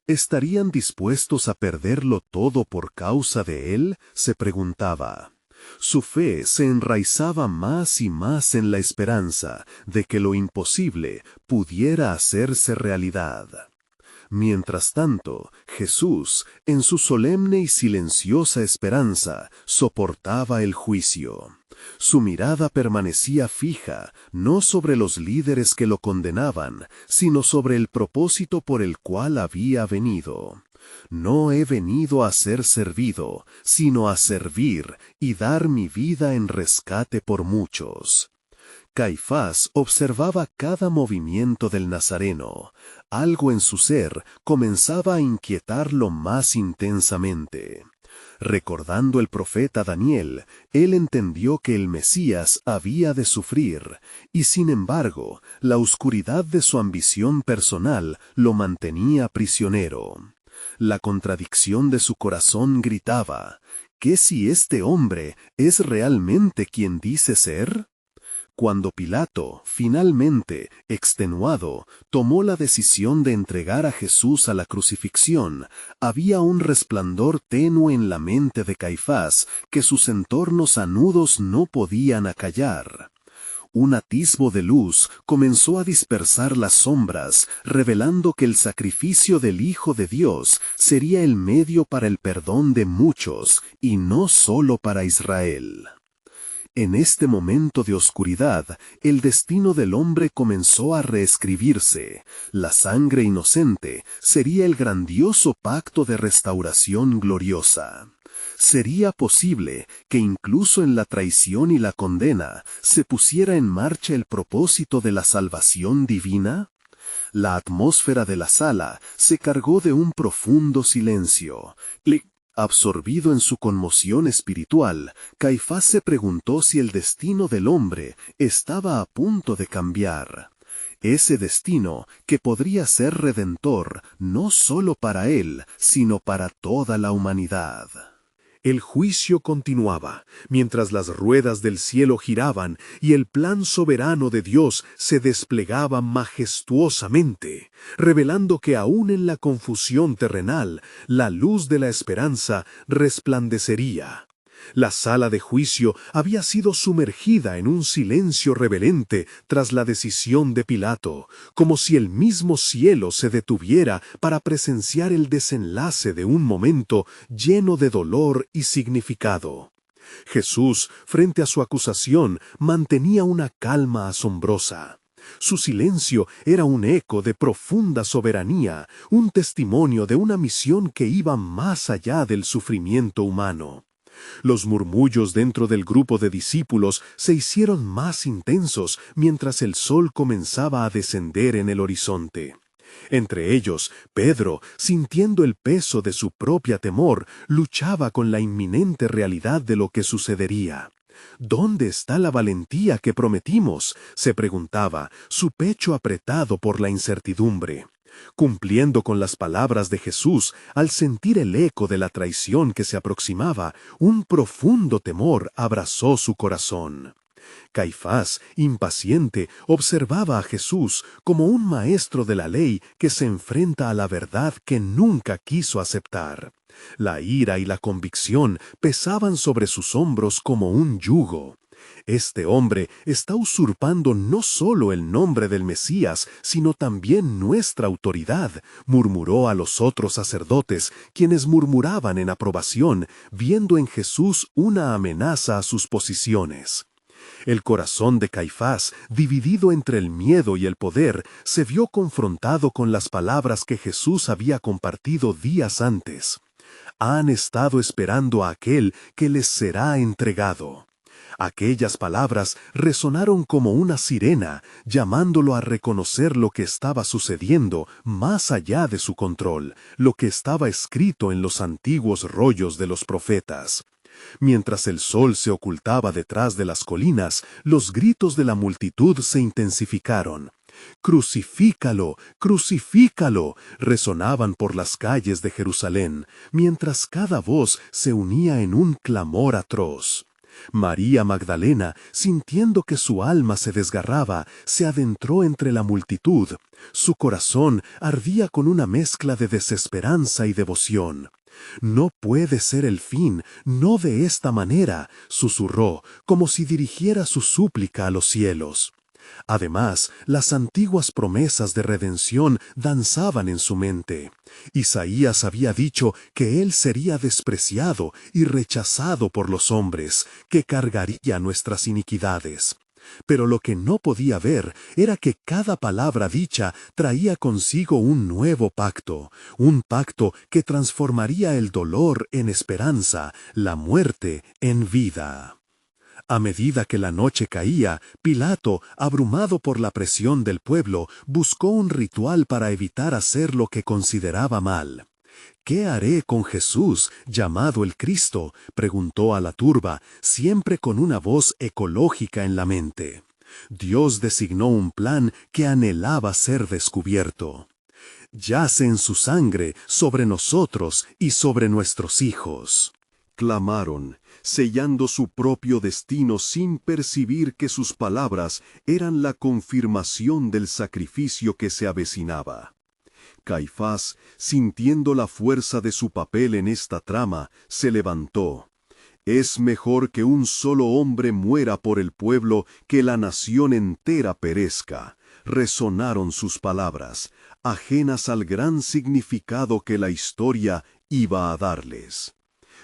¿Estarían dispuestos a perderlo todo por causa de él?, se preguntaba. Su fe se enraizaba más y más en la esperanza de que lo imposible pudiera hacerse realidad. Mientras tanto, Jesús, en su solemne y silenciosa esperanza, soportaba el juicio. Su mirada permanecía fija, no sobre los líderes que lo condenaban, sino sobre el propósito por el cual había venido. «No he venido a ser servido, sino a servir y dar mi vida en rescate por muchos». Caifás observaba cada movimiento del Nazareno. Algo en su ser comenzaba a inquietarlo más intensamente. Recordando el profeta Daniel, él entendió que el Mesías había de sufrir, y sin embargo, la oscuridad de su ambición personal lo mantenía prisionero. La contradicción de su corazón gritaba: ¿qué si este hombre es realmente quien dice ser? Cuando Pilato, finalmente, extenuado, tomó la decisión de entregar a Jesús a la crucifixión, había un resplandor tenue en la mente de Caifás que sus entornos anudos no podían acallar. Un atisbo de luz comenzó a dispersar las sombras, revelando que el sacrificio del Hijo de Dios sería el medio para el perdón de muchos, y no solo para Israel. En este momento de oscuridad, el destino del hombre comenzó a reescribirse. La sangre inocente sería el grandioso pacto de restauración gloriosa. ¿Sería posible que incluso en la traición y la condena se pusiera en marcha el propósito de la salvación divina? La atmósfera de la sala se cargó de un profundo silencio. Absorbido en su conmoción espiritual, Caifás se preguntó si el destino del hombre estaba a punto de cambiar. ese destino que podría ser redentor no solo para él, sino para toda la humanidad. El juicio continuaba, mientras las ruedas del cielo giraban y el plan soberano de Dios se desplegaba majestuosamente, revelando que aún en la confusión terrenal, la luz de la esperanza resplandecería. La sala de juicio había sido sumergida en un silencio reverente tras la decisión de Pilato, como si el mismo cielo se detuviera para presenciar el desenlace de un momento lleno de dolor y significado. Jesús, frente a su acusación, mantenía una calma asombrosa. Su silencio era un eco de profunda soberanía, un testimonio de una misión que iba más allá del sufrimiento humano. Los murmullos dentro del grupo de discípulos se hicieron más intensos mientras el sol comenzaba a descender en el horizonte. Entre ellos, Pedro, sintiendo el peso de su propio temor, luchaba con la inminente realidad de lo que sucedería. ¿Dónde está la valentía que prometimos?, se preguntaba, su pecho apretado por la incertidumbre. Cumpliendo con las palabras de Jesús, al sentir el eco de la traición que se aproximaba, un profundo temor abrazó su corazón. Caifás, impaciente, observaba a Jesús como un maestro de la ley que se enfrenta a la verdad que nunca quiso aceptar. La ira y la convicción pesaban sobre sus hombros como un yugo. Este hombre está usurpando no solo el nombre del Mesías, sino también nuestra autoridad, murmuró a los otros sacerdotes, quienes murmuraban en aprobación, viendo en Jesús una amenaza a sus posiciones. El corazón de Caifás, dividido entre el miedo y el poder, se vio confrontado con las palabras que Jesús había compartido días antes. Han estado esperando a aquel que les será entregado. Aquellas palabras resonaron como una sirena, llamándolo a reconocer lo que estaba sucediendo más allá de su control, lo que estaba escrito en los antiguos rollos de los profetas. Mientras el sol se ocultaba detrás de las colinas, los gritos de la multitud se intensificaron. «¡Crucifícalo! ¡Crucifícalo!», resonaban por las calles de Jerusalén, mientras cada voz se unía en un clamor atroz. María Magdalena, sintiendo que su alma se desgarraba, se adentró entre la multitud. Su corazón ardía con una mezcla de desesperanza y devoción. «No puede ser el fin, no de esta manera», susurró, como si dirigiera su súplica a los cielos. Además, las antiguas promesas de redención danzaban en su mente. Isaías había dicho que él sería despreciado y rechazado por los hombres, que cargaría nuestras iniquidades. Pero lo que no podía ver era que cada palabra dicha traía consigo un nuevo pacto, un pacto que transformaría el dolor en esperanza, la muerte en vida. A medida que la noche caía, Pilato, abrumado por la presión del pueblo, buscó un ritual para evitar hacer lo que consideraba mal. «¿Qué haré con Jesús, llamado el Cristo?», preguntó a la turba, siempre con una voz ecológica en la mente. Dios designó un plan que anhelaba ser descubierto. «Yace en su sangre sobre nosotros y sobre nuestros hijos», clamaron, sellando su propio destino sin percibir que sus palabras eran la confirmación del sacrificio que se avecinaba. Caifás, sintiendo la fuerza de su papel en esta trama, se levantó. «Es mejor que un solo hombre muera por el pueblo que la nación entera perezca», resonaron sus palabras, ajenas al gran significado que la historia iba a darles.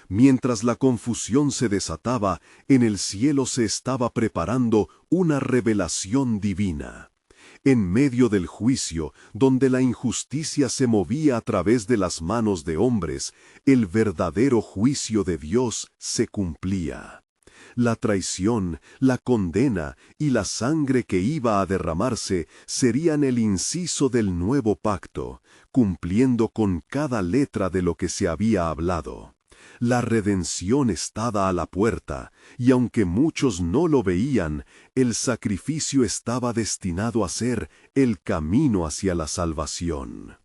Mientras la confusión se desataba, en el cielo se estaba preparando una revelación divina. En medio del juicio, donde la injusticia se movía a través de las manos de hombres, el verdadero juicio de Dios se cumplía. La traición, la condena y la sangre que iba a derramarse serían el inciso del nuevo pacto, cumpliendo con cada letra de lo que se había hablado. La redención estaba a la puerta, y aunque muchos no lo veían, el sacrificio estaba destinado a ser el camino hacia la salvación.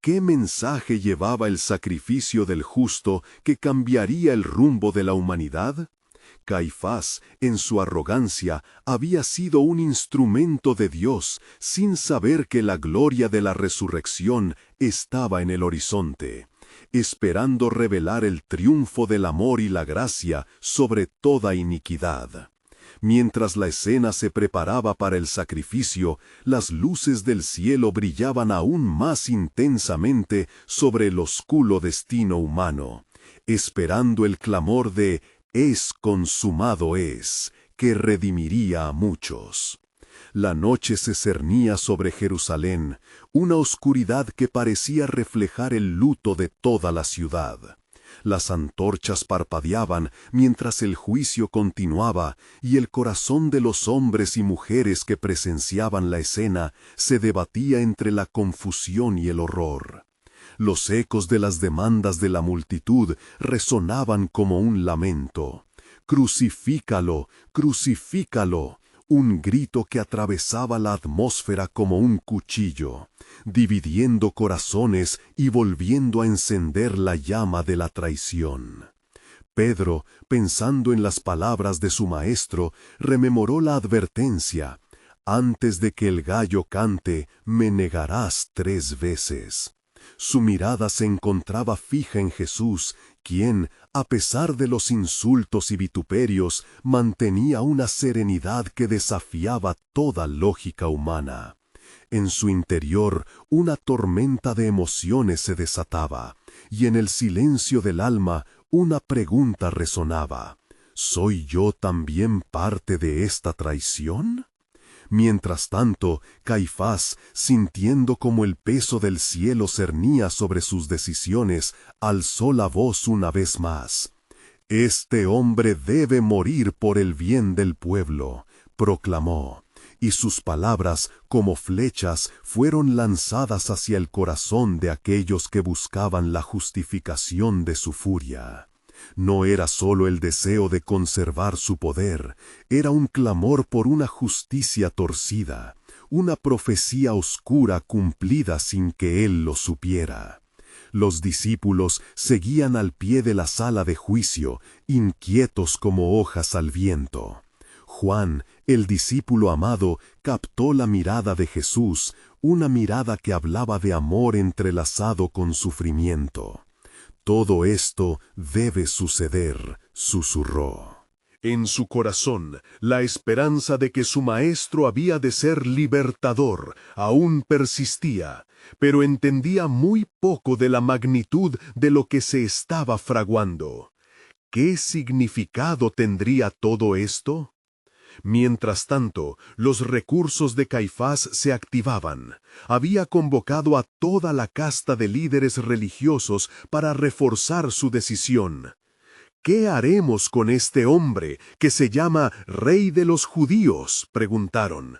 ¿Qué mensaje llevaba el sacrificio del justo que cambiaría el rumbo de la humanidad? Caifás, en su arrogancia, había sido un instrumento de Dios, sin saber que la gloria de la resurrección estaba en el horizonte, esperando revelar el triunfo del amor y la gracia sobre toda iniquidad. Mientras la escena se preparaba para el sacrificio, las luces del cielo brillaban aún más intensamente sobre el oscuro destino humano, esperando el clamor de «Es consumado es», que redimiría a muchos. La noche se cernía sobre Jerusalén, una oscuridad que parecía reflejar el luto de toda la ciudad. Las antorchas parpadeaban mientras el juicio continuaba y el corazón de los hombres y mujeres que presenciaban la escena se debatía entre la confusión y el horror. Los ecos de las demandas de la multitud resonaban como un lamento. «¡Crucifícalo! ¡Crucifícalo!», un grito que atravesaba la atmósfera como un cuchillo, dividiendo corazones y volviendo a encender la llama de la traición. Pedro, pensando en las palabras de su maestro, rememoró la advertencia: «Antes de que el gallo cante, me negarás 3 veces». Su mirada se encontraba fija en Jesús, quien, a pesar de los insultos y vituperios, mantenía una serenidad que desafiaba toda lógica humana. En su interior, una tormenta de emociones se desataba, y en el silencio del alma, una pregunta resonaba: ¿soy yo también parte de esta traición? Mientras tanto, Caifás, sintiendo como el peso del cielo cernía sobre sus decisiones, alzó la voz una vez más. «Este hombre debe morir por el bien del pueblo», proclamó, y sus palabras, como flechas, fueron lanzadas hacia el corazón de aquellos que buscaban la justificación de su furia. No era solo el deseo de conservar su poder, era un clamor por una justicia torcida, una profecía oscura cumplida sin que él lo supiera. Los discípulos seguían al pie de la sala de juicio, inquietos como hojas al viento. Juan, el discípulo amado, captó la mirada de Jesús, una mirada que hablaba de amor entrelazado con sufrimiento. «Todo esto debe suceder», susurró. En su corazón, la esperanza de que su maestro había de ser libertador aún persistía, pero entendía muy poco de la magnitud de lo que se estaba fraguando. ¿Qué significado tendría todo esto? Mientras tanto, los recursos de Caifás se activaban. Había convocado a toda la casta de líderes religiosos para reforzar su decisión. «¿Qué haremos con este hombre que se llama Rey de los Judíos?», preguntaron.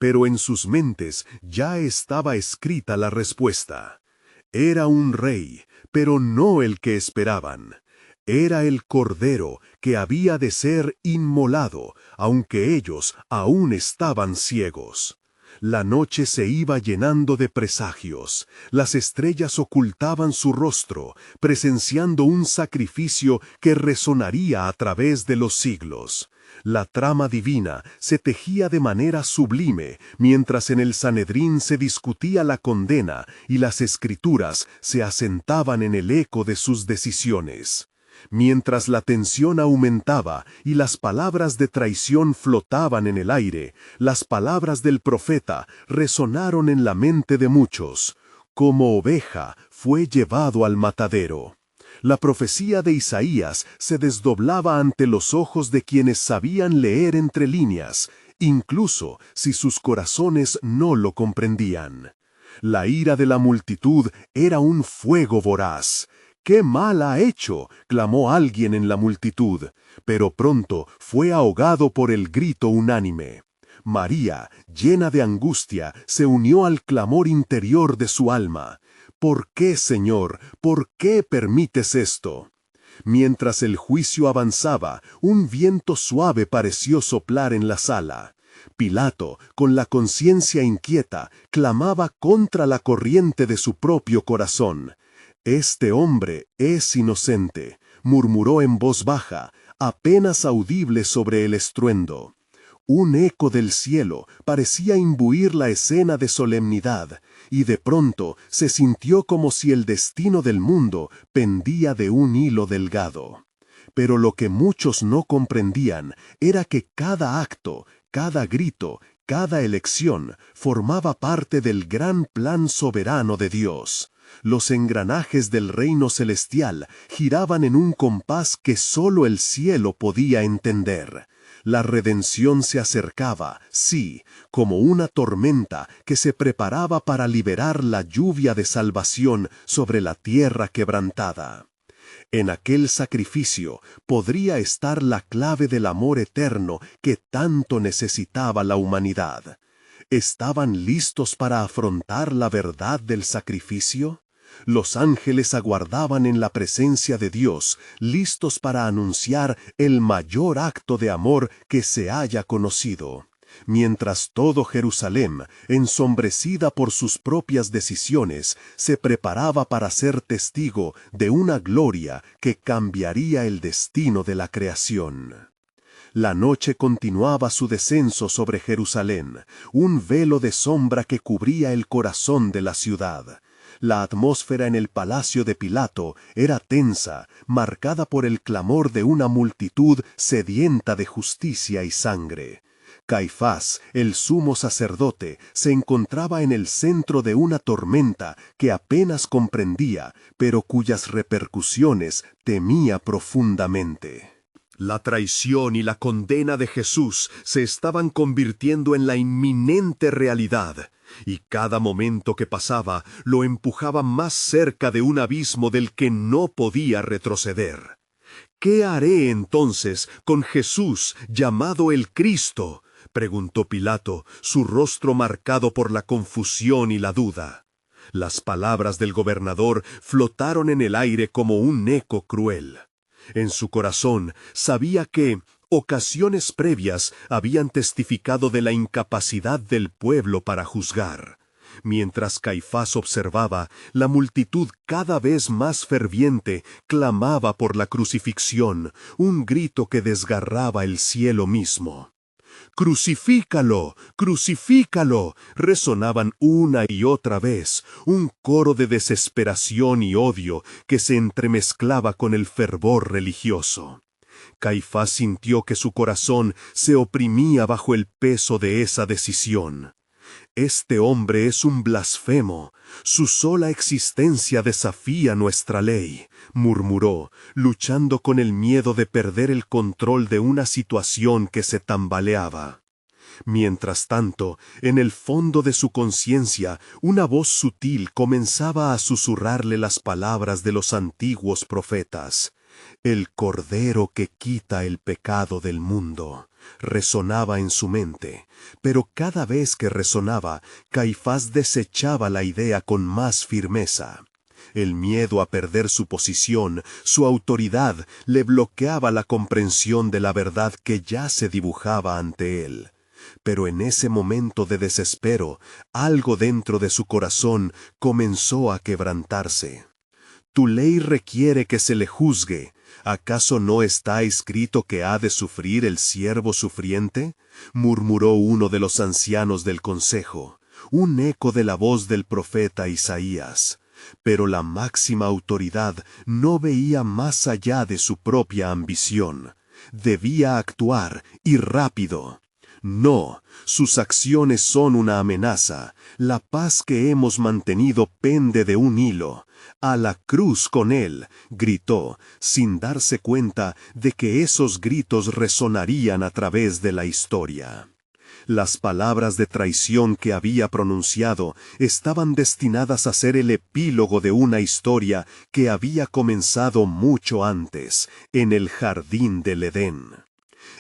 Pero en sus mentes ya estaba escrita la respuesta. Era un rey, pero no el que esperaban. Era el Cordero que había de ser inmolado, aunque ellos aún estaban ciegos. La noche se iba llenando de presagios. Las estrellas ocultaban su rostro, presenciando un sacrificio que resonaría a través de los siglos. La trama divina se tejía de manera sublime, mientras en el Sanedrín se discutía la condena y las escrituras se asentaban en el eco de sus decisiones. Mientras la tensión aumentaba y las palabras de traición flotaban en el aire, las palabras del profeta resonaron en la mente de muchos. Como oveja fue llevado al matadero. La profecía de Isaías se desdoblaba ante los ojos de quienes sabían leer entre líneas, incluso si sus corazones no lo comprendían. La ira de la multitud era un fuego voraz. «¿Qué mal ha hecho?», clamó alguien en la multitud, pero pronto fue ahogado por el grito unánime. María, llena de angustia, se unió al clamor interior de su alma. «¿Por qué, Señor? ¿Por qué permites esto?». Mientras el juicio avanzaba, un viento suave pareció soplar en la sala. Pilato, con la conciencia inquieta, clamaba contra la corriente de su propio corazón. «Este hombre es inocente», murmuró en voz baja, apenas audible sobre el estruendo. Un eco del cielo parecía imbuir la escena de solemnidad, y de pronto se sintió como si el destino del mundo pendía de un hilo delgado. Pero lo que muchos no comprendían era que cada acto, cada grito, cada elección formaba parte del gran plan soberano de Dios. Los engranajes del reino celestial giraban en un compás que sólo el cielo podía entender. La redención se acercaba, sí, como una tormenta que se preparaba para liberar la lluvia de salvación sobre la tierra quebrantada. En aquel sacrificio podría estar la clave del amor eterno que tanto necesitaba la humanidad. ¿Estaban listos para afrontar la verdad del sacrificio? Los ángeles aguardaban en la presencia de Dios, listos para anunciar el mayor acto de amor que se haya conocido. Mientras todo Jerusalén, ensombrecida por sus propias decisiones, se preparaba para ser testigo de una gloria que cambiaría el destino de la creación. La noche continuaba su descenso sobre Jerusalén, un velo de sombra que cubría el corazón de la ciudad. La atmósfera en el palacio de Pilato era tensa, marcada por el clamor de una multitud sedienta de justicia y sangre. Caifás, el sumo sacerdote, se encontraba en el centro de una tormenta que apenas comprendía, pero cuyas repercusiones temía profundamente. La traición y la condena de Jesús se estaban convirtiendo en la inminente realidad, y cada momento que pasaba lo empujaba más cerca de un abismo del que no podía retroceder. «¿Qué haré entonces con Jesús llamado el Cristo?», preguntó Pilato, su rostro marcado por la confusión y la duda. Las palabras del gobernador flotaron en el aire como un eco cruel. En su corazón sabía que ocasiones previas habían testificado de la incapacidad del pueblo para juzgar. Mientras Caifás observaba, la multitud cada vez más ferviente clamaba por la crucifixión, un grito que desgarraba el cielo mismo. «¡Crucifícalo! ¡Crucifícalo!», resonaban una y otra vez, un coro de desesperación y odio que se entremezclaba con el fervor religioso. Caifás sintió que su corazón se oprimía bajo el peso de esa decisión. «Este hombre es un blasfemo. Su sola existencia desafía nuestra ley», murmuró, luchando con el miedo de perder el control de una situación que se tambaleaba. Mientras tanto, en el fondo de su conciencia, una voz sutil comenzaba a susurrarle las palabras de los antiguos profetas. «El Cordero que quita el pecado del mundo», resonaba en su mente, pero cada vez que resonaba, Caifás desechaba la idea con más firmeza. El miedo a perder su posición, su autoridad, le bloqueaba la comprensión de la verdad que ya se dibujaba ante él. Pero en ese momento de desespero, algo dentro de su corazón comenzó a quebrantarse. «Tu ley requiere que se le juzgue. ¿Acaso no está escrito que ha de sufrir el siervo sufriente?», murmuró uno de los ancianos del consejo, un eco de la voz del profeta Isaías. Pero la máxima autoridad no veía más allá de su propia ambición. Debía actuar, y rápido. No, sus acciones son una amenaza. La paz que hemos mantenido pende de un hilo. «A la cruz con él», gritó, sin darse cuenta de que esos gritos resonarían a través de la historia. Las palabras de traición que había pronunciado estaban destinadas a ser el epílogo de una historia que había comenzado mucho antes, en el jardín del Edén.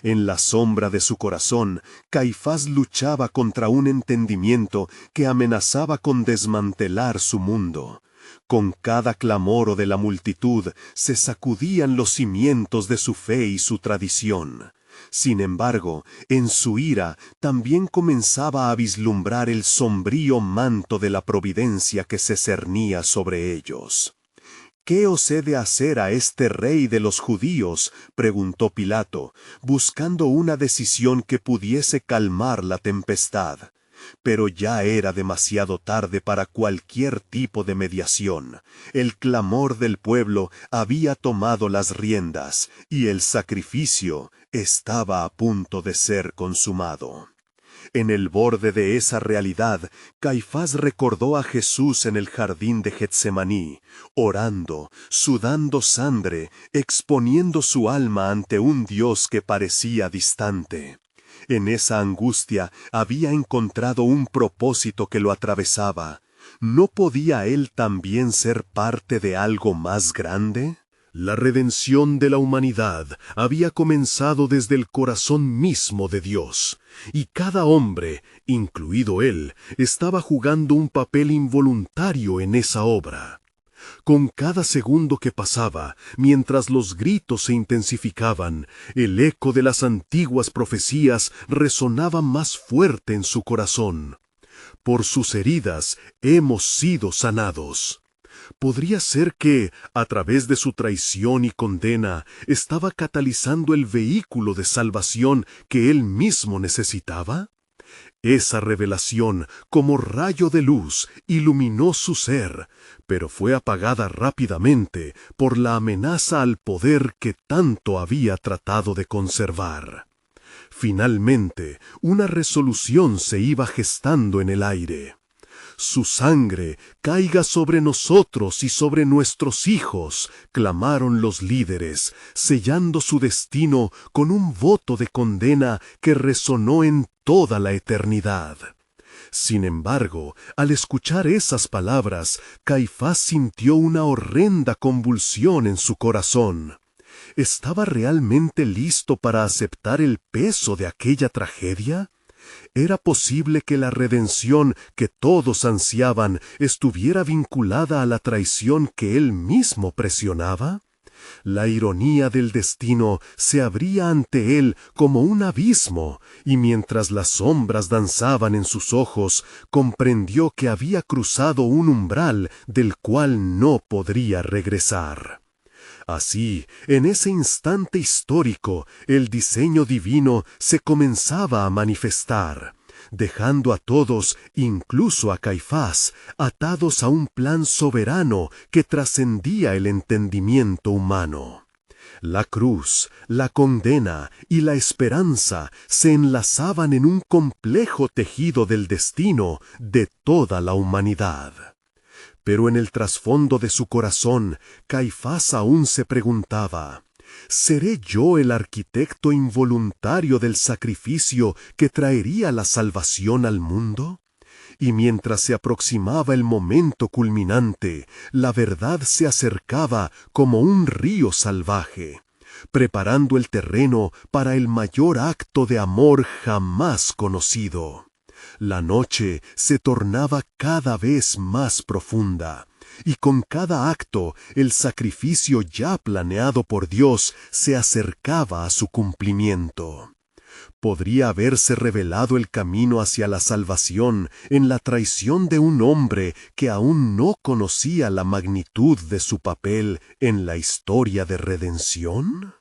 En la sombra de su corazón, Caifás luchaba contra un entendimiento que amenazaba con desmantelar su mundo. Con cada clamor de la multitud se sacudían los cimientos de su fe y su tradición. Sin embargo, en su ira también comenzaba a vislumbrar el sombrío manto de la providencia que se cernía sobre ellos. «¿Qué os he de hacer a este rey de los judíos?», preguntó Pilato, buscando una decisión que pudiese calmar la tempestad. Pero ya era demasiado tarde para cualquier tipo de mediación. El clamor del pueblo había tomado las riendas, y el sacrificio estaba a punto de ser consumado. En el borde de esa realidad, Caifás recordó a Jesús en el jardín de Getsemaní, orando, sudando sangre, exponiendo su alma ante un Dios que parecía distante. En esa angustia había encontrado un propósito que lo atravesaba. ¿No podía él también ser parte de algo más grande? La redención de la humanidad había comenzado desde el corazón mismo de Dios, y cada hombre, incluido él, estaba jugando un papel involuntario en esa obra. Con cada segundo que pasaba, mientras los gritos se intensificaban, el eco de las antiguas profecías resonaba más fuerte en su corazón. Por sus heridas hemos sido sanados. ¿Podría ser que, a través de su traición y condena, estaba catalizando el vehículo de salvación que él mismo necesitaba? Esa revelación, como rayo de luz, iluminó su ser, pero fue apagada rápidamente por la amenaza al poder que tanto había tratado de conservar. Finalmente, una resolución se iba gestando en el aire. «Su sangre caiga sobre nosotros y sobre nuestros hijos», clamaron los líderes, sellando su destino con un voto de condena que resonó en toda la eternidad. Sin embargo, al escuchar esas palabras, Caifás sintió una horrenda convulsión en su corazón. ¿Estaba realmente listo para aceptar el peso de aquella tragedia? ¿Era posible que la redención que todos ansiaban estuviera vinculada a la traición que él mismo presionaba? La ironía del destino se abría ante él como un abismo, y mientras las sombras danzaban en sus ojos, comprendió que había cruzado un umbral del cual no podría regresar. Así, en ese instante histórico, el diseño divino se comenzaba a manifestar, dejando a todos, incluso a Caifás, atados a un plan soberano que trascendía el entendimiento humano. La cruz, la condena y la esperanza se enlazaban en un complejo tejido del destino de toda la humanidad. Pero en el trasfondo de su corazón, Caifás aún se preguntaba, ¿seré yo el arquitecto involuntario del sacrificio que traería la salvación al mundo? Y mientras se aproximaba el momento culminante, la verdad se acercaba como un río salvaje, preparando el terreno para el mayor acto de amor jamás conocido. La noche se tornaba cada vez más profunda, y con cada acto el sacrificio ya planeado por Dios se acercaba a su cumplimiento. ¿Podría haberse revelado el camino hacia la salvación en la traición de un hombre que aún no conocía la magnitud de su papel en la historia de redención?